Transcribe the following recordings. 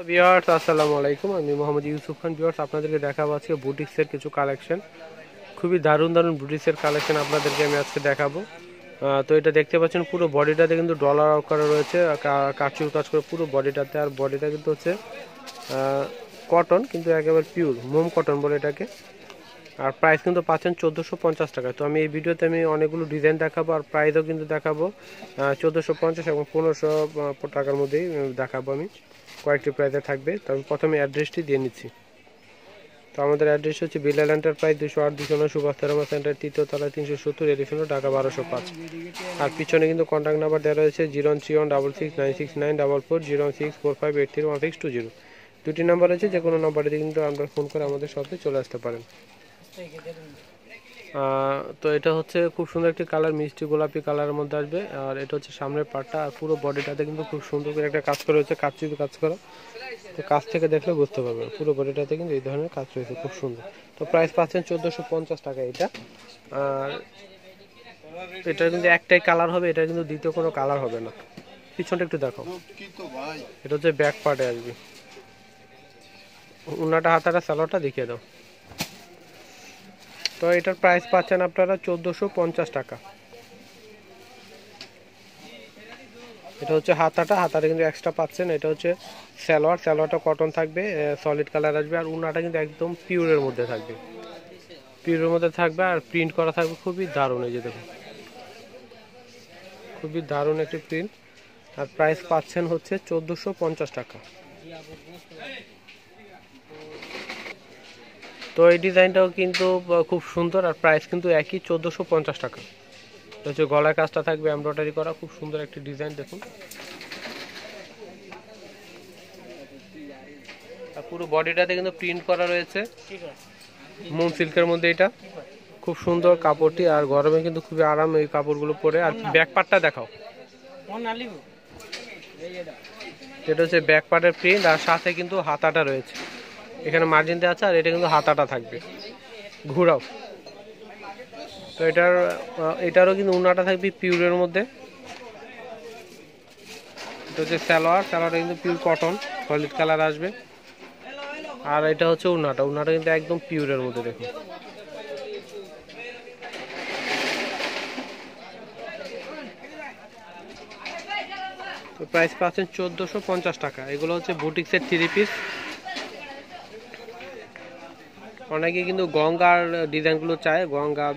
Viewers আসসালামু আলাইকুম, আমি মোহাম্মদ ইউসুফ খান। ভিউয়ার্স, আপনাদেরকে দেখাবো আজকে বুটিক্সের কিছু কালেকশন। খুবই দারুণ দারুণ বুটিক্সের কালেকশন আপনাদেরকে আমি আজকে দেখাবো। তো এটা দেখতে পাচ্ছেন পুরো বডিটাতে কিন্তু ডলার করা রয়েছে, কাচুর কাজ করে পুরো বডিটাতে। আর বডিটা কিন্তু হচ্ছে কটন, কিন্তু একেবারে পিওর মোম কটন বলে এটাকে। আর প্রাইস কিন্তু পাচ্ছেন 1450 টাকা। তো আমি এই ভিডিওতে আমি অনেকগুলো ডিজাইন দেখাবো, আর প্রাইসও কিন্তু দেখাবো 1450 এবং 1500 টাকার মধ্যেই দেখাবো আমি। কয়েকটি প্রাইসে থাকবে। তো আমি প্রথমে অ্যাড্রেসটি দিয়ে নিচ্ছি। তো আমাদের অ্যাড্রেস হচ্ছে বিলাল এন্টারপ্রাইজ 208 209 সুভাষ থার্মা সেন্টার, তৃতীয় তলা, 370 এলিফেন্ট, ঢাকা 1205। আর পিছনে কিন্তু কন্ট্যাক্ট নাম্বার দেওয়া রয়েছে 03166969440, 01645831620। দুটি নাম্বার আছে, যে কোনো নাম্বারে কিন্তু আমরা ফোন করে আমাদের শপে চলে আসতে পারেন। তো এটা হচ্ছে খুব সুন্দর একটি কালার, মিষ্টি গোলাপি কালারের মধ্যে আসবে। আর এটা হচ্ছে সামনের পার্টটা, আর পুরো বডিটাতে কিন্তু খুব সুন্দর করে একটা কাজ করা হয়েছে, কাচুর কাজ করা। তো কাছ থেকে দেখলে বুঝতে পারবেন পুরো বডিটাতে কিন্তু এই ধরনের কাজ রয়েছে, খুব সুন্দর। তো প্রাইস পাচ্ছেন 1450 টাকা এটা। আর এটা কিন্তু একটাই কালার হবে, এটা কিন্তু দ্বিতীয় কোনো কালার হবে না। পিছনটা একটু দেখো, এটা হচ্ছে ব্যাক পার্টে আসবে। উন্নাটা হাতাটা সালোয়ারটা দেখিয়ে দাও। তো এটার প্রাইস পাচ্ছেন আপনারা 1450 টাকা। এটা হচ্ছে হাতাটা কিন্তু এক্সট্রা পাচ্ছেন। এটা হচ্ছে সালোয়ারটা কটন থাকবে, সলিড কালার আসবে। আর উন্নাটা কিন্তু একদম পিওরের মধ্যে থাকবে, আর প্রিন্ট করা থাকবে খুবই দারুণ। এই যে দেখুন, খুবই দারুণ একটি প্রিন্ট। আর প্রাইস পাচ্ছেন হচ্ছে 1450 টাকা। তো এই ডিজাইনটাও কিন্তু খুব সুন্দর, আর প্রাইস কিন্তু একই 1450 টাকা। এটা হচ্ছে গলায় কাজটা থাকবে এমব্রয়ডারি করা, খুব সুন্দর একটি ডিজাইন দেখুন। আর পুরো বডিটাতে কিন্তু প্রিন্ট করা রয়েছে মোম সিল্কের মধ্যে। এটা খুব সুন্দর কাপড়টি, আর গরমে কিন্তু খুবই আরাম এই কাপড়গুলো পরে। আর ব্যাক পার্টটা দেখাও, এটা হচ্ছে ব্যাক পার্টের প্রিন্ট। আর সাথে কিন্তু হাতাটা রয়েছে, এখানে মার্জিন দেওয়া আছে, আর এটা কিন্তু হাতাটা থাকবে। ঘুরাও। তো এটারও কিন্তু উন্নাটা থাকবে পিওরের মধ্যে। এটা হচ্ছে সালোয়ারটা কিন্তু পিওর কটন, সলিড কালার আসবে। আর এটা হচ্ছে উন্নাটা কিন্তু একদম পিওরের মধ্যে দেখুন। তো প্রাইস পাচ্ছেন 1450 টাকা। এগুলো হচ্ছে বুটিক্সের 3 পিস। অনেকে কিন্তু গঙ্গার ডিজাইনগুলো চায়, গঙ্গা,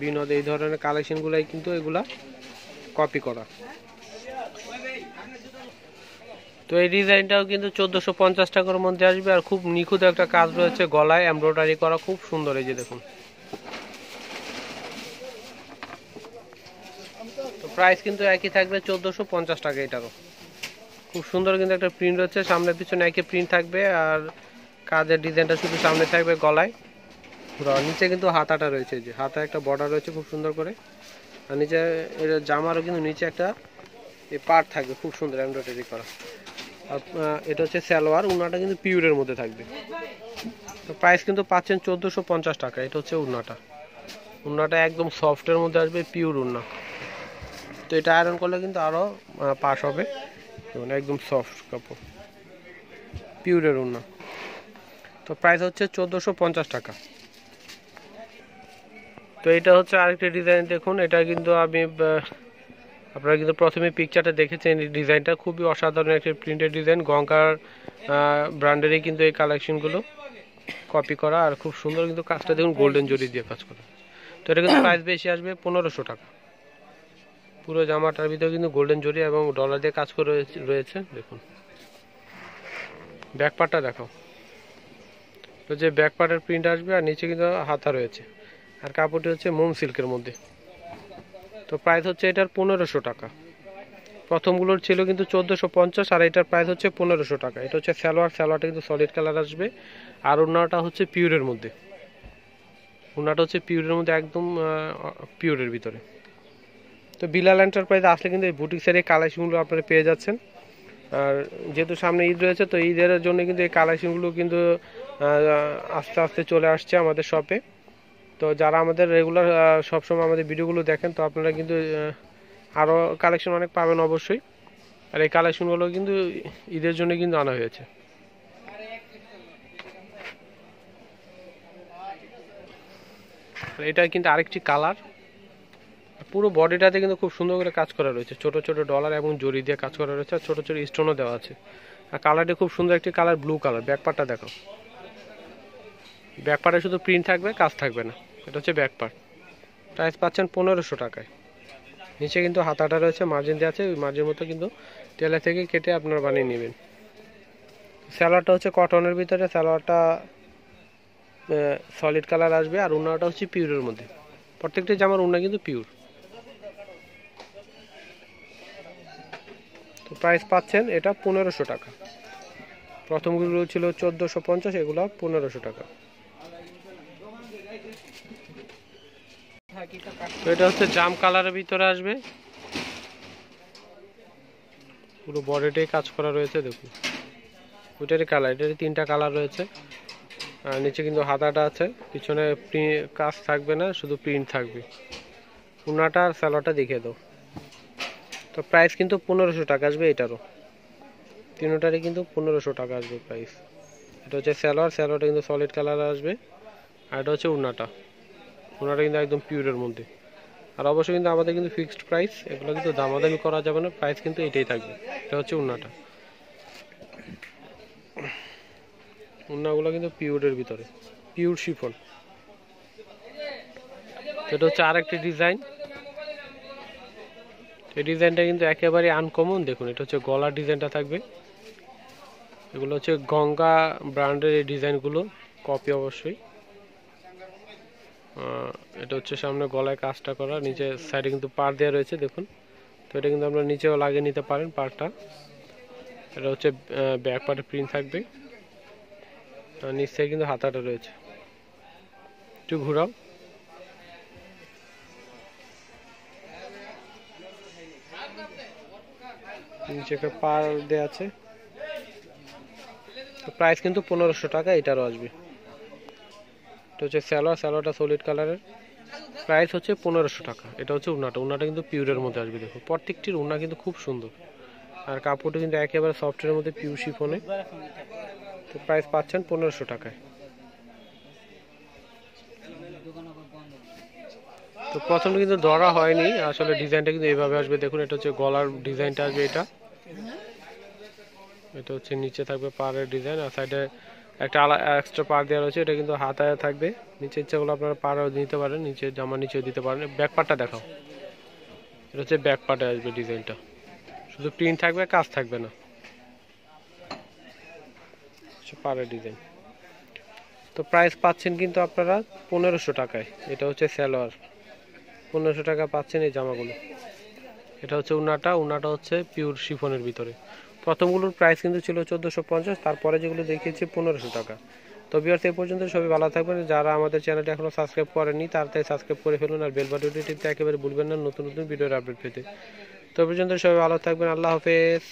বিনোদ, এই ধরনের কালেকশনগুলাই কিন্তু এগুলা কপি করা। তো এই ডিজাইনটাও কিন্তু 1450 টাকার মধ্যে আসবে। আর খুব নিখুঁত একটা কাজ রয়েছে, গলায় এমব্রয়ডারি করা, খুব সুন্দর। এই যে দেখুন, তো প্রাইস কিন্তু একই থাকবে 1450 টাকা। এটারও খুব সুন্দর কিন্তু একটা প্রিন্ট রয়েছে, সামনে পিছনে একই প্রিন্ট থাকবে। আর কাজের ডিজাইনটা শুধু সামনে থাকবে, গলায় নিচে কিন্তু হাতাটা রয়েছে, যে হাতা একটা বর্ডার রয়েছে খুব সুন্দর করে। আর নিচে জামারও কিন্তু নিচে একটা পার্ট থাকবে, খুব সুন্দর এমব্রয়ডারি করা। আর এটা হচ্ছে সালোয়ার, উন্নাটা কিন্তু পিওরের মধ্যে থাকবে। তো প্রাইস কিন্তু পাচ্ছেন 1450 টাকা। এটা হচ্ছে উন্নাটা একদম সফটের মধ্যে আসবে, পিওর উন্না। তো এটা আয়রন করলে কিন্তু আরও পাশ হবে, একদম সফট কাপড়, পিওরের উন্না। তো প্রাইস হচ্ছে 1450 টাকা। তো এটা হচ্ছে আরেকটা ডিজাইন দেখুন। এটা কিন্তু আপনারা কিন্তু প্রথমে পিকচারটা দেখেছেন, এই ডিজাইনটা খুবই অসাধারণ একটি প্রিন্টের ডিজাইন। গঙ্গার ব্র্যান্ডেরই কিন্তু এই কালেকশনগুলো কপি করা, আর খুব সুন্দর কিন্তু কাজটা দেখুন, গোল্ডেন জরি দিয়ে কাজ করা। তো এটা কিন্তু প্রাইস বেশি আসবে 1500 টাকা। পুরো জামাটার ভিতরে কিন্তু গোল্ডেন জরি এবং ডলার দিয়ে কাজ করে রয়েছে দেখুন। ব্যাক পার্টটা দেখাও, তো যে ব্যাক পার্টের প্রিন্ট আসবে, আর নিচে কিন্তু হাতা রয়েছে। আর কাপড়টি হচ্ছে মোম সিল্কের মধ্যে। তো প্রাইস হচ্ছে এটার 1500 টাকা। প্রথমগুলোর ছিল কিন্তু 1450, আর এটার প্রাইস হচ্ছে 1500 টাকা। এটা হচ্ছে সালোয়ারটা কিন্তু সলিড কালার আসবে। আর ওড়নাটা হচ্ছে পিওরের মধ্যে, একদম পিওরের ভিতরে। তো বিলাল এন্টারপ্রাইজ আসলে কিন্তু এই বুটিক্সের এই কালেকশনগুলো আপনারা পেয়ে যাচ্ছেন। আর যেহেতু সামনে ঈদ রয়েছে, তো ঈদের জন্য কিন্তু এই কালেকশনগুলো কিন্তু আস্তে আস্তে চলে আসছে আমাদের শপে। তো যারা আমাদের রেগুলার সবসময় আমাদের ভিডিওগুলো দেখেন, তো আপনারা কিন্তু আরও কালেকশন অনেক পাবেন অবশ্যই। আর এই কালেকশনগুলো কিন্তু ঈদের জন্য কিন্তু আনা হয়েছে। এটা কিন্তু আরেকটি কালার, পুরো বডিটাতে কিন্তু খুব সুন্দর করে কাজ করা রয়েছে, ছোট ছোট ডলার এবং জরি দিয়ে কাজ করা রয়েছে, আর ছোট ছোট স্টোনও দেওয়া আছে। আর কালারটি খুব সুন্দর একটি কালার, ব্লু কালার। ব্যাকপার্টটা দেখো, ব্যাকপার্টে শুধু প্রিন্ট থাকবে, কাজ থাকবে না। এটা হচ্ছে ব্যাকপার্ট। প্রাইস পাচ্ছেন 1500 টাকায়। নিচে কিন্তু হাতাটা রয়েছে, মার্জিন দেওয়া আছে, ওই মার্জিন মতো কিন্তু টেলার থেকে কেটে আপনারা বানিয়ে নেবেন। সালোয়ারটা হচ্ছে কটনের ভিতরে, সালোয়ারটা সলিড কালার আসবে, আর ওড়নাটা হচ্ছে পিওরের মধ্যে। প্রত্যেকটি জামার ওড়না কিন্তু পিওর। তো প্রাইস পাচ্ছেন এটা 1500 টাকা। প্রথমগুলো ছিল 1450, এগুলো 1500 টাকা। তো এটা হচ্ছে জাম কালারের ভিতরে আসবে, পুরো বডিটাই কাজ করা রয়েছে। দেখুন ওইটারই কালার, এটারই 3টা কালার রয়েছে। আর নিচে কিন্তু হাতাটা আছে, পিছনে কাজ থাকবে না, শুধু প্রিন্ট থাকবে। ওড়নাটা আর সালোয়ারটা দেখে দাও। তো প্রাইস কিন্তু 1500 টাকা আসবে এটারও, তিনটারই কিন্তু 1500 টাকা আসবে প্রাইস। এটা হচ্ছে সালোয়ার, সালোয়ারটা কিন্তু সলিড কালার আসবে। আর এটা হচ্ছে ওড়নাটা, ওড়নাটা কিন্তু একদম পিওরের মধ্যে। আর অবশ্যই কিন্তু আমাদের কিন্তু ফিক্সড প্রাইস, এগুলো কিন্তু দামাদামি করা যাবে না, প্রাইস কিন্তু এটাই থাকবে। এটা হচ্ছে ওড়নাটা, ওড়নাগুলো কিন্তু পিওরের ভিতরে, পিওর শিফন। এটা হচ্ছে আরেকটি ডিজাইন, এই ডিজাইনটা কিন্তু একেবারে আনকমন। দেখুন এটা হচ্ছে গলার ডিজাইনটা থাকবে, এগুলো হচ্ছে গঙ্গা ব্র্যান্ডের এই ডিজাইনগুলো, কপি অবশ্যই। এটা হচ্ছে সামনে গলায় কাজটা করা, নিচে সাইডে কিন্তু পার দেওয়া রয়েছে দেখুন। তো এটা কিন্তু আপনারা নিচেও লাগিয়ে নিতে পারেন পারটা। এটা হচ্ছে ব্যাক পার্টে প্রিন্ট থাকবে, আর নিচ থেকে কিন্তু হাতাটা রয়েছে। একটু ঘুরাও, নিচে একটা পার দেওয়া আছে। তো প্রাইস কিন্তু 1500 টাকা এটারও আসবে। এটা হচ্ছে সালোয়ার, সালোয়ারটা সলিড কালারের, প্রাইস হচ্ছে 1500 টাকা। এটা হচ্ছে ওড়নাটা, ওড়নাটা কিন্তু পিওরের মধ্যে আসবে। দেখো প্রত্যেকটির ওড়না কিন্তু খুব সুন্দর, আর কাপড়টা কিন্তু একেবারে সফটের মধ্যে, পিওর শিফনে। তো প্রাইস পাচ্ছেন 1500 টাকায়। তো প্রথমে কিন্তু ধরা হয়নি, আসলে ডিজাইনটা কিন্তু এইভাবে আসবে। দেখুন এটা হচ্ছে গলার ডিজাইনটা আসবে, এটা হচ্ছে নিচে থাকবে পাড়ের ডিজাইন, আর সাইডে একটা এক্সট্রা পাড় দেওয়া রয়েছে। এটা কিন্তু হাতায় থাকবে, নিচে ইচ্ছাগুলো আপনারা পাড়ও দিতে পারেন, নিচে জামা নিচেও দিতে পারেন। ব্যাক পার্টটা দেখাও, এটা হচ্ছে ব্যাক পার্টে আসবে ডিজাইনটা, শুধু প্রিন্ট থাকবে, কাজ থাকবে না, পাড়ের ডিজাইন। তো প্রাইস পাচ্ছেন কিন্তু আপনারা 1500 টাকায়। এটা হচ্ছে সালোয়ার, 1500 টাকা পাচ্ছেন এই জামাগুলো। এটা হচ্ছে ওড়নাটা, ওড়নাটা হচ্ছে পিওর শিফনের ভিতরে। প্রথমগুলোর প্রাইস কিন্তু ছিল 1450, তারপরে যেগুলো দেখিয়েছি 1500 টাকা। তো ভিউয়ার্স এই পর্যন্ত সবাই ভালো থাকবেন। যারা আমাদের চ্যানেলটি এখনো সাবস্ক্রাইব করেননি তাড়াতাড়ি সাবস্ক্রাইব করে ফেলুন, আর বেল বাটনটি টিপতে একেবারে ভুলবেন না নতুন নতুন ভিডিওর আপডেট পেতে। তো পর্যন্ত সবাই ভালো থাকবেন, আল্লাহ হাফেজ।